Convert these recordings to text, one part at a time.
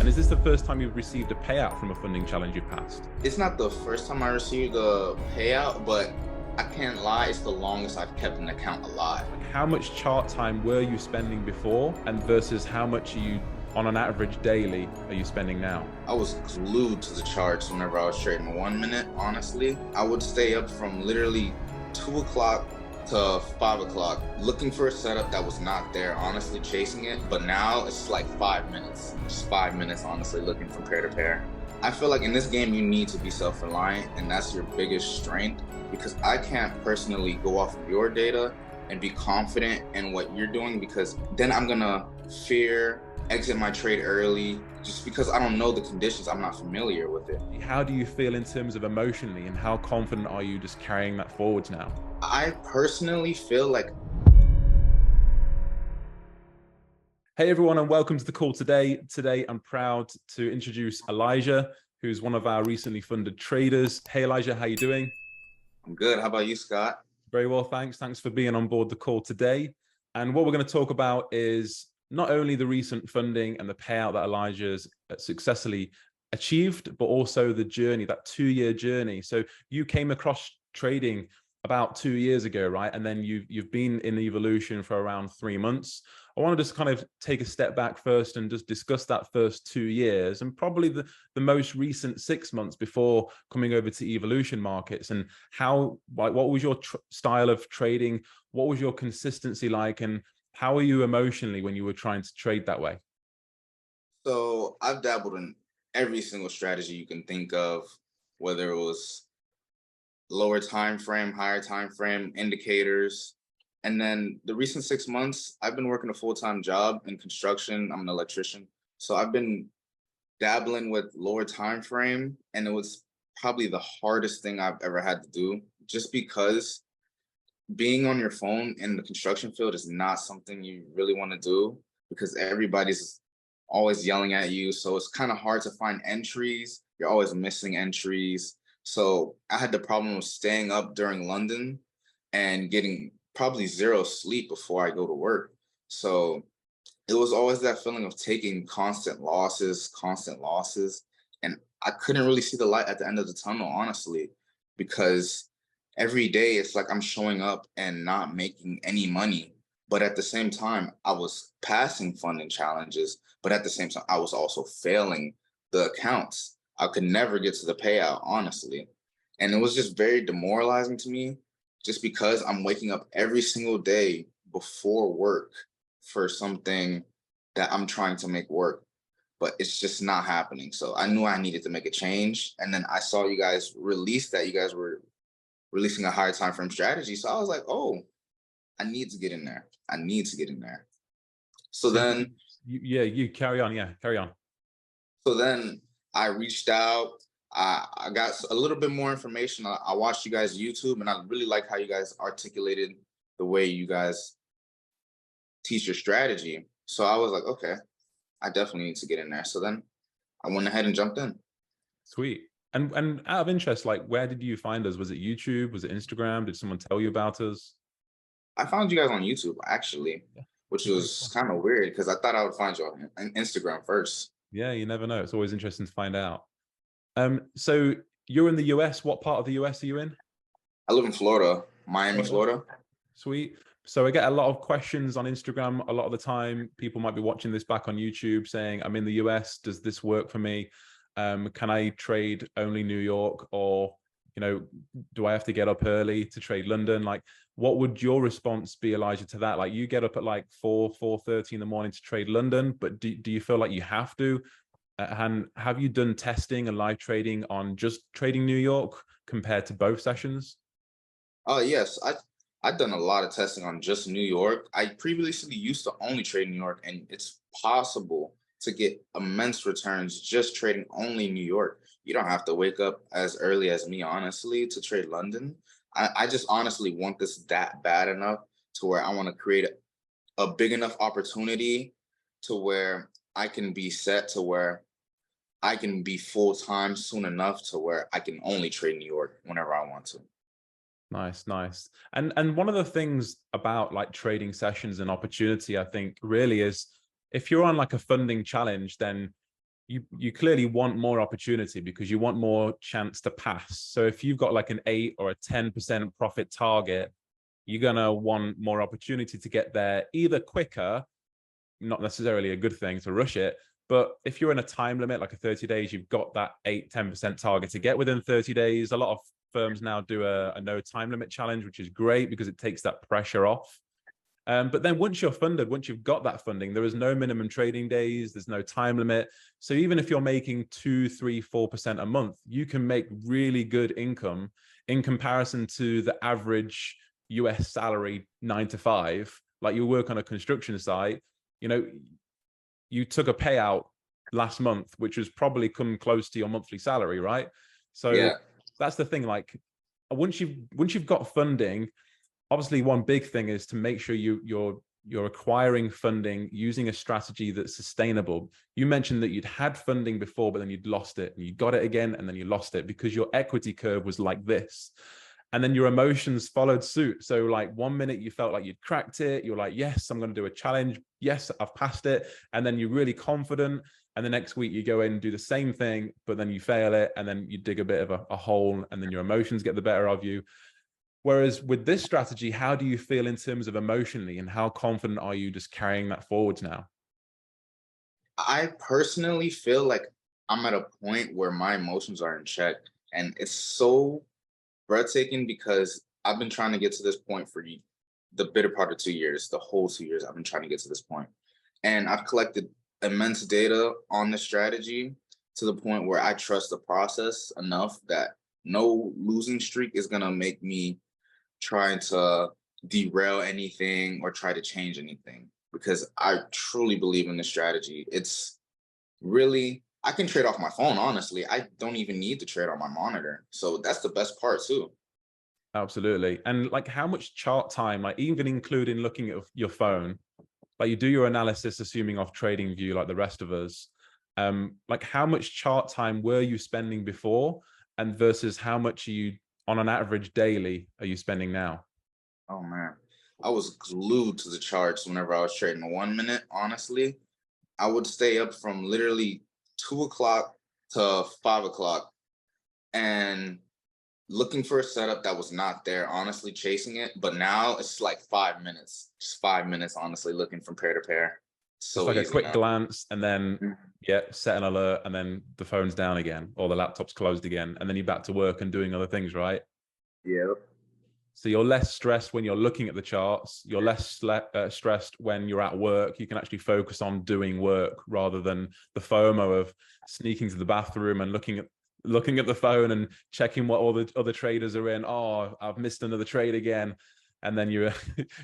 And is this the first time you've received a payout from a funding challenge you've passed? It's not the first time I received a payout, but I can't lie, it's the longest I've kept an account alive. Like, how much chart time were you spending before, and versus how much are you, on an average daily, are you spending now? I was glued to the charts whenever I was trading 1 minute, honestly. I would stay up from literally 2 o'clock to 5 o'clock looking for a setup that was not there, honestly chasing it. But now it's like 5 minutes, just 5 minutes, honestly, looking from pair to pair. I feel like in this game, you need to be self-reliant, and that's your biggest strength, because I can't personally go off of your data and be confident in what you're doing, because then I'm gonna exit my trade early just because I don't know the conditions. I'm not familiar with it. How do you feel in terms of emotionally, and how confident are you just carrying that forwards now? I personally feel like... Hey everyone, and welcome to the call today. Today, I'm proud to introduce Elijah, who's one of our recently funded traders. Hey Elijah, how you doing? I'm good. How about you, Scott? Very well, thanks. Thanks for being on board the call today. And what we're going to talk about is not only the recent funding and the payout that Elijah's successfully achieved, but also the journey, that 2-year journey. So you came across trading about 2 years ago, right? And then you've been in evolution for around 3 months. I want to just kind of take a step back first and just discuss that first 2 years, and probably the most recent 6 months before coming over to evolution markets, and how, like, what was your style of trading? What was your consistency like? And how are you emotionally when you were trying to trade that way? So I've dabbled in every single strategy you can think of, whether it was lower time frame, higher time frame, indicators. And then the recent 6 months, I've been working a full-time job in construction. I'm an electrician. So I've been dabbling with lower time frame, and it was probably the hardest thing I've ever had to do, just because being on your phone in the construction field is not something you really want to do, because everybody's always yelling at you. So it's kind of hard to find entries. You're always missing entries. So I had the problem of staying up during London and getting probably zero sleep before I go to work. So it was always that feeling of taking constant losses. And I couldn't really see the light at the end of the tunnel, honestly, because every day it's like I'm showing up and not making any money. But at the same time, I was passing funding challenges, but at the same time, I was also failing the accounts. I could never get to the payout, honestly. And it was just very demoralizing to me, just because I'm waking up every single day before work for something that I'm trying to make work, but it's just not happening. So I knew I needed to make a change. And then I saw you guys release that you guys were releasing a higher time frame strategy. So I was like, oh, I need to get in there. I need to get in there. So So then, you carry on. Yeah, carry on. so then I reached out. I got a little bit more information. I watched you guys' YouTube, and I really like how you guys articulated the way you guys teach your strategy. So I was like, okay, I definitely need to get in there. So then I went ahead and jumped in. Sweet. And out of interest, like, where did you find us? Was it YouTube? Was it Instagram? Did someone tell you about us? I found you guys on YouTube, actually, Yeah. which Very was cool. kind of weird because I thought I would find you on Instagram first. Yeah, you never know. It's always interesting to find out. So you're in the US. What part of the US are you in? I live in Florida, Miami, Florida. Florida. Sweet. So I get a lot of questions on Instagram a lot of the time. People might be watching this back on YouTube saying, I'm in the US. Does this work for me? Can I trade only New York, or, do I have to get up early to trade London? Like, what would your response be, Elijah, to that? Like, you get up at like 4:30 in the morning to trade London, but do you feel like you have to? And have you done testing and live trading on just trading New York compared to both sessions? Oh yes, I've done a lot of testing on just New York. I previously used to only trade New York, and it's possible to get immense returns just trading only New York. You don't have to wake up as early as me, honestly, to trade London. I just honestly want this that bad enough to where I want to create a big enough opportunity to where I can be set to where I can be full time soon enough to where I can only trade New York whenever I want to. Nice, nice. And one of the things about like trading sessions and opportunity, I think, really is, if you're on like a funding challenge, then you clearly want more opportunity because you want more chance to pass. So if you've got like an 8 or a 10% profit target, you're going to want more opportunity to get there either quicker, not necessarily a good thing to rush it, but if you're in a time limit, like a 30 days, you've got that 8-10% target to get within 30 days. A lot of firms now do a no time limit challenge, which is great because it takes that pressure off. But then once you're funded, once you've got that funding, there is no minimum trading days, there's no time limit. So even if you're making 2, 3, 4% a month, you can make really good income in comparison to the average US salary 9 to 5. Like you work on a construction site, you know, you took a payout last month, which was probably come close to your monthly salary, right? So Yeah. that's the thing. Like once you've got funding, obviously one big thing is to make sure you're acquiring funding using a strategy that's sustainable. You mentioned that you'd had funding before, but then you'd lost it, and you got it again, and then you lost it because your equity curve was like this. And then your emotions followed suit. So like 1 minute you felt like you'd cracked it. You're like, yes, I'm going to do a challenge. Yes, I've passed it. And then you're really confident. And the next week you go in and do the same thing, but then you fail it. And then you dig a bit of a hole, and then your emotions get the better of you. Whereas with this strategy, how do you feel in terms of emotionally, and how confident are you just carrying that forwards now? I personally feel like I'm at a point where my emotions are in check. And it's so breathtaking because I've been trying to get to this point for the bitter part of 2 years, the whole 2 years. I've been trying to get to this point. And I've collected immense data on the strategy to the point where I trust the process enough that no losing streak is going to make me try to derail anything or try to change anything, because I truly believe in this strategy. It's really, I can trade off my phone, honestly. I don't even need to trade on my monitor. So that's the best part too. Absolutely. And like how much chart time, like even including looking at your phone, like you do your analysis assuming off trading view like the rest of us, like how much chart time were you spending before, and versus how much are you on an average daily are you spending now? Oh man. I was glued to the charts whenever I was trading 1 minute, honestly. I would stay up from literally 2 o'clock to 5 o'clock and looking for a setup that was not there, honestly, chasing it. But now it's like 5 minutes, just 5 minutes, honestly, looking from pair to pair. Just So like a easy quick now. glance, and then Mhm. yeah, set an alert, and then the phone's down again or the laptop's closed again, and then you're back to work and doing other things, right? Yep. So you're less stressed when you're looking at the charts. You're less stressed when you're at work. You can actually focus on doing work rather than the FOMO of sneaking to the bathroom and looking at the phone and checking what all the other traders are in. Oh, I've missed another trade again, and then you're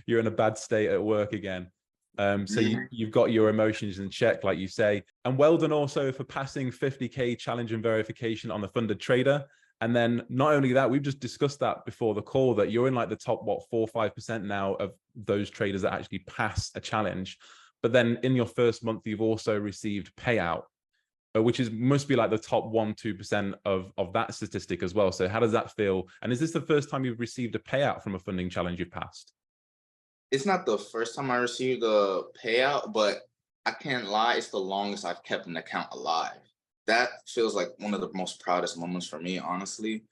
you're in a bad state at work again. So you've got your emotions in check, like you say. And well done also for passing 50K challenge and verification on the funded trader. And then not only that, we've just discussed that before the call, that you're in like the top, what, 4 or 5% now of those traders that actually pass a challenge. But then in your first month, you've also received payout, which is must be like the top 1-2% of that statistic as well. So how does that feel? And is this the first time you've received a payout from a funding challenge you've passed? It's not the first time I received a payout, but I can't lie, it's the longest I've kept an account alive. That feels like one of the most proudest moments for me, honestly,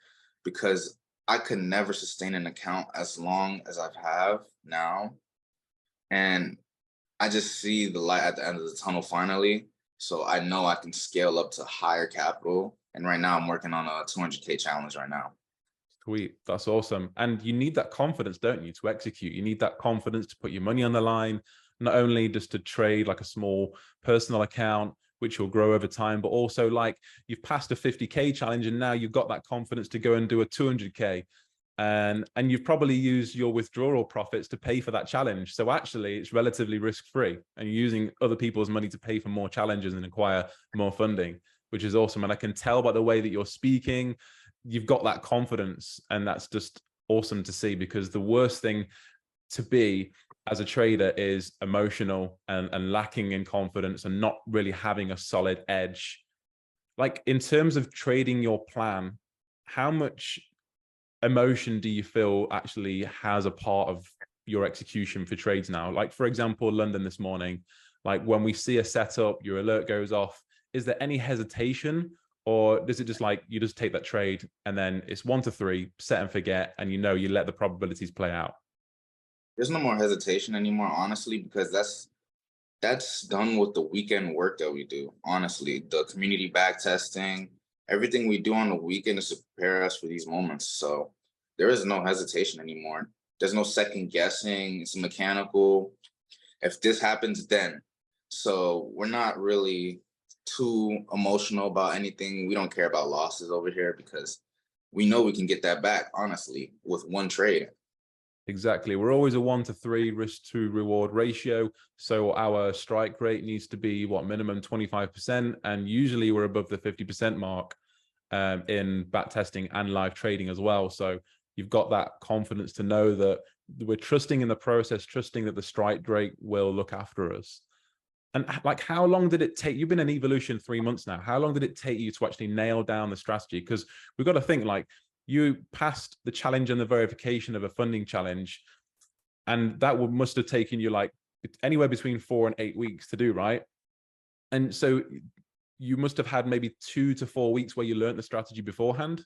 because I could never sustain an account as long as I've have now. And I just see the light at the end of the tunnel finally. So I know I can scale up to higher capital. And right now I'm working on a 200K challenge right now. Sweet. That's awesome. And you need that confidence, don't you, to execute? You need that confidence to put your money on the line, not only just to trade like a small personal account, which will grow over time, but also like you've passed a 50K challenge and now you've got that confidence to go and do a 200K. And you've probably used your withdrawal profits to pay for that challenge. So actually it's relatively risk-free, and you're using other people's money to pay for more challenges and acquire more funding, which is awesome. And I can tell by the way that you're speaking, you've got that confidence, and that's just awesome to see, because the worst thing to be as a trader is emotional and lacking in confidence and not really having a solid edge. Like in terms of trading your plan, how much emotion do you feel actually has a part of your execution for trades now? Like for example, London this morning, like when we see a setup, your alert goes off, is there any hesitation, or is it just like you just take that trade and then it's 1 to 3, set and forget, and you let the probabilities play out? There's no more hesitation anymore, honestly, because that's done with the weekend work that we do. Honestly, the community back testing, everything we do on the weekend is to prepare us for these moments. So there is no hesitation anymore. There's no second guessing. It's mechanical. If this happens, then. So we're not really too emotional about anything. We don't care about losses over here because we know we can get that back, honestly, with one trade. Exactly. We're always a 1 to 3 risk to reward ratio. So our strike rate needs to be what, minimum 25%. And usually we're above the 50% mark in back testing and live trading as well. So you've got that confidence to know that we're trusting in the process, trusting that the strike rate will look after us. And like, how long did it take? You've been in Evolution 3 months now. How long did it take you to actually nail down the strategy? Because we've got to think, like, you passed the challenge and the verification of a funding challenge, and that must have taken you like anywhere between 4 and 8 weeks to do, right? And so you must have had maybe 2 to 4 weeks where you learned the strategy beforehand.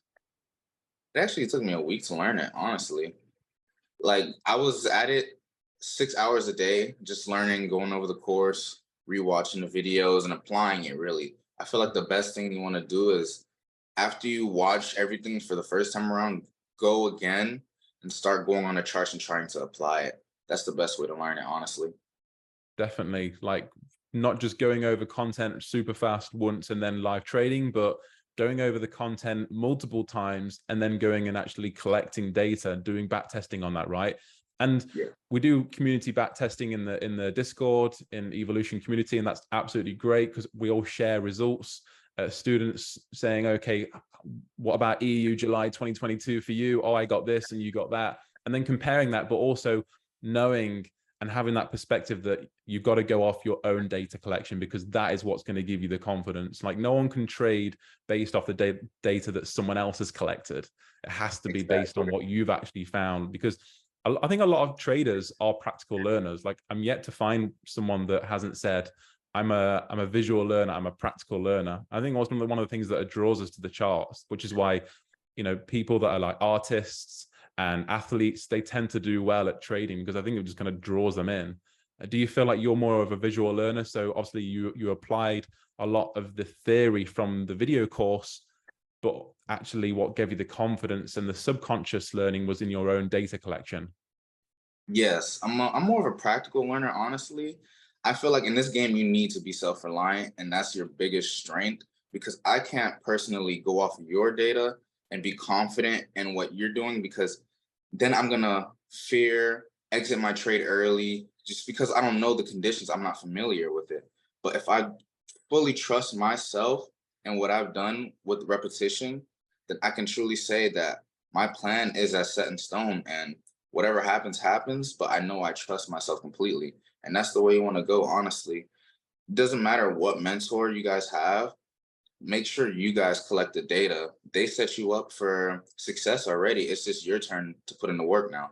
It actually took me a week to learn it, honestly. Like I was at it 6 hours a day, just learning, going over the course, rewatching the videos, and applying it. Really, I feel like the best thing you want to do is after you watch everything for the first time around, go again and start going on the charts and trying to apply it. That's the best way to learn it, honestly. Definitely, like, not just going over content super fast once and then live trading, but going over the content multiple times and then going and actually collecting data, doing back testing on that, right? And Yeah. we do community back testing in the Discord, in Evolution community, and that's absolutely great because we all share results. Students saying, okay, what about EU July 2022 for you? Oh, I got this and you got that. And then comparing that, but also knowing and having that perspective that you've got to go off your own data collection, because that is what's going to give you the confidence. Like, no one can trade based off the data that someone else has collected. It has to be based on what you've actually found, because I think a lot of traders are practical learners. Like, I'm yet to find someone that hasn't said, I'm a visual learner, I'm a practical learner. I think also one of the things that draws us to the charts, which is why, people that are like artists and athletes, they tend to do well at trading, because I think it just kind of draws them in. Do you feel like you're more of a visual learner? So obviously you applied a lot of the theory from the video course, but actually what gave you the confidence and the subconscious learning was in your own data collection. Yes, I'm more of a practical learner, honestly. I feel like in this game you need to be self-reliant, and that's your biggest strength because I can't personally go off of your data and be confident in what you're doing because then I'm gonna fear exit my trade early just because I don't know the conditions. I'm not familiar with it. But if I fully trust myself and what I've done with repetition, then I can truly say that my plan is as set in stone and whatever happens, happens. But I know I trust myself completely. And that's the way you want to go, honestly. It doesn't matter what mentor you guys have, make sure you guys collect the data. They set you up for success already. It's just your turn to put in the work now.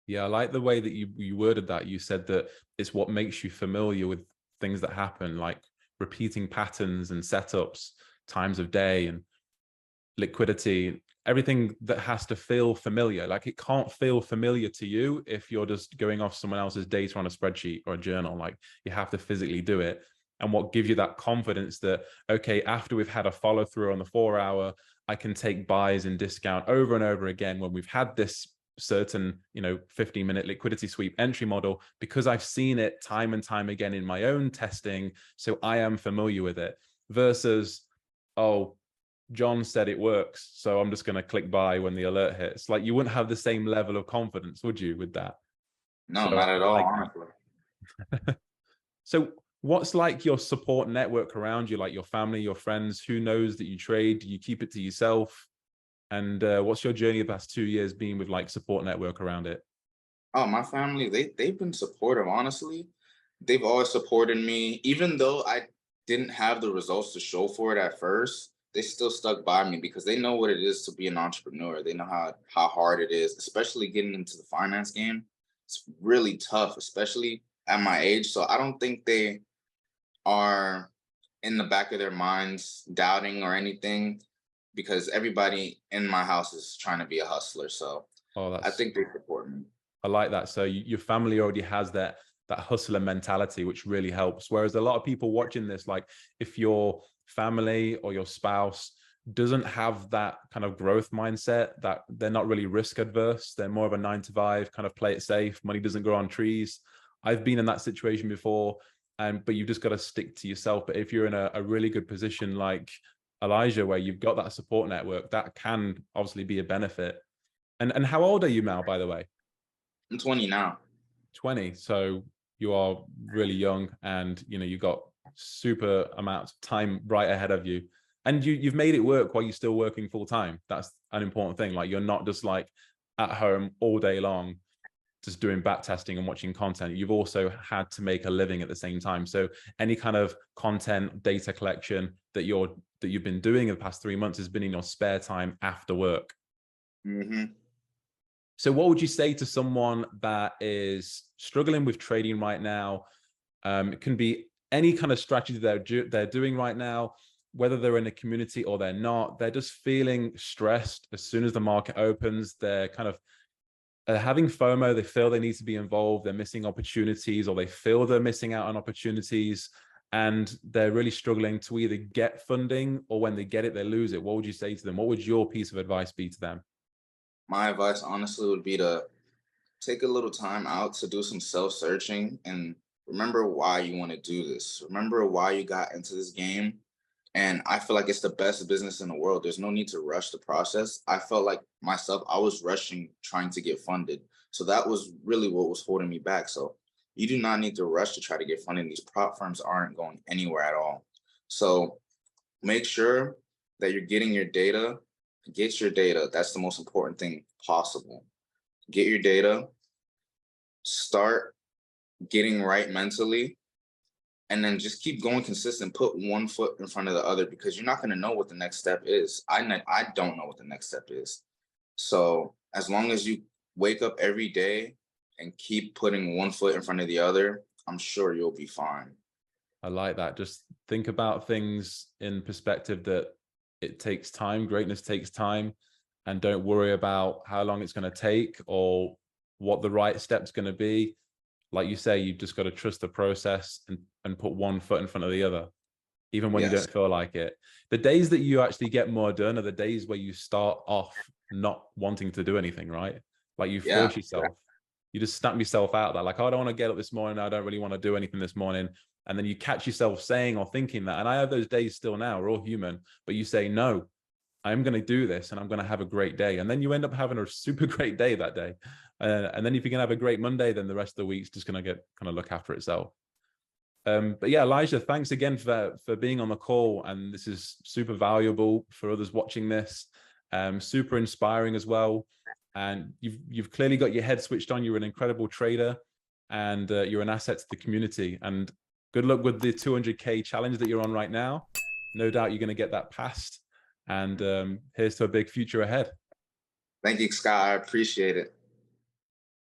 Yeah, I like the way that you worded that. You said that it's what makes you familiar with things that happen, like repeating patterns and setups, times of day and liquidity, everything that has to feel familiar. Like, it can't feel familiar to you if you're just going off someone else's data on a spreadsheet or a journal. Like, you have to physically do it. And what gives you that confidence that, okay, after we've had a follow through on the 4 hour, I can take buys and discount over and over again when we've had this certain 15-minute liquidity sweep entry model, because I've seen it time and time again in my own testing, so I am familiar with it. Versus, oh, John said it works, so I'm just going to click buy when the alert hits. Like, you wouldn't have the same level of confidence, would you, with that? No, So not at I all, like honestly. that. So what's like your support network around you, like your family, your friends? Who knows that you trade? Do you keep it to yourself? And what's your journey the past 2 years been with like support network around it? Oh, my family, they've been supportive, honestly. They've always supported me. Even though I didn't have the results to show for it at first, they still stuck by me because they know what it is to be an entrepreneur. They know how hard it is, especially getting into the finance game. It's really tough, especially at my age. So I don't think they are in the back of their minds doubting or anything, because everybody in my house is trying to be a hustler. So Oh, I that's, think they support me. I like that. So your family already has that hustler mentality, which really helps. Whereas a lot of people watching this, like if your family or your spouse doesn't have that kind of growth mindset, that they're not really risk adverse, they're more of a 9 to 5 kind of play it safe, money doesn't grow on trees. I've been in that situation before, and but you've just got to stick to yourself. But if you're in a really good position like Elijah, where you've got that support network, that can obviously be a benefit. And how old are you now, by the way? I'm 20 now. 20. So you are really young, and you've got super amounts of time right ahead of you. And you've made it work while you're still working full time. That's an important thing. Like, you're not just like at home all day long, just doing back testing and watching content. You've also had to make a living at the same time. So any kind of content data collection that you've been doing in the past 3 months has been in your spare time after work. Mm-hmm. So what would you say to someone that is struggling with trading right now? It can be any kind of strategy they're doing right now, whether they're in a community or they're not. They're just feeling stressed as soon as the market opens. They're kind of having FOMO. They feel they need to be involved. They're missing opportunities, or they feel they're missing out on opportunities. And they're really struggling to either get funding, or when they get it, they lose it. What would you say to them? What would your piece of advice be to them? My advice, honestly, would be to take a little time out to do some self-searching and remember why you want to do this. Remember why you got into this game. And I feel like it's the best business in the world. There's no need to rush the process. I felt like myself, I was rushing trying to get funded. So that was really what was holding me back. So you do not need to rush to try to get funding. These prop firms aren't going anywhere at all. So make sure that you're getting your data. Get your data. That's the most important thing possible. Get your data, start getting right mentally, and then just keep going consistent. Put one foot in front of the other, because you're not going to know what the next step is. I don't know what the next step is. So as long as you wake up every day and keep putting one foot in front of the other, I'm sure you'll be fine. I like that. Just think about things in perspective, that it takes time. Greatness takes time. And don't worry about how long it's going to take or what the right step's going to be. Like you say, you've just got to trust the process, and put one foot in front of the other, even when you Yes. don't feel like it. The days that you actually get more done are the days where you start off not wanting to do anything, right? Like, you Yeah. force yourself. You just snap yourself out that, like, oh, I don't want to get up this morning. I don't really want to do anything this morning. And then you catch yourself saying or thinking that. And I have those days still now. We're all human. But you say, no, I'm going to do this, and I'm going to have a great day. And then you end up having a super great day that day. And then if you can have a great Monday, then the rest of the week's just going to get kind of look after itself. But yeah, Elijah, thanks again for being on the call. And this is super valuable for others watching this. Super inspiring as well. And you've clearly got your head switched on. You're an incredible trader, and you're an asset to the community. And good luck with the 200K challenge that you're on right now. No doubt you're going to get that passed. And here's to a big future ahead. Thank you, Scott. I appreciate it.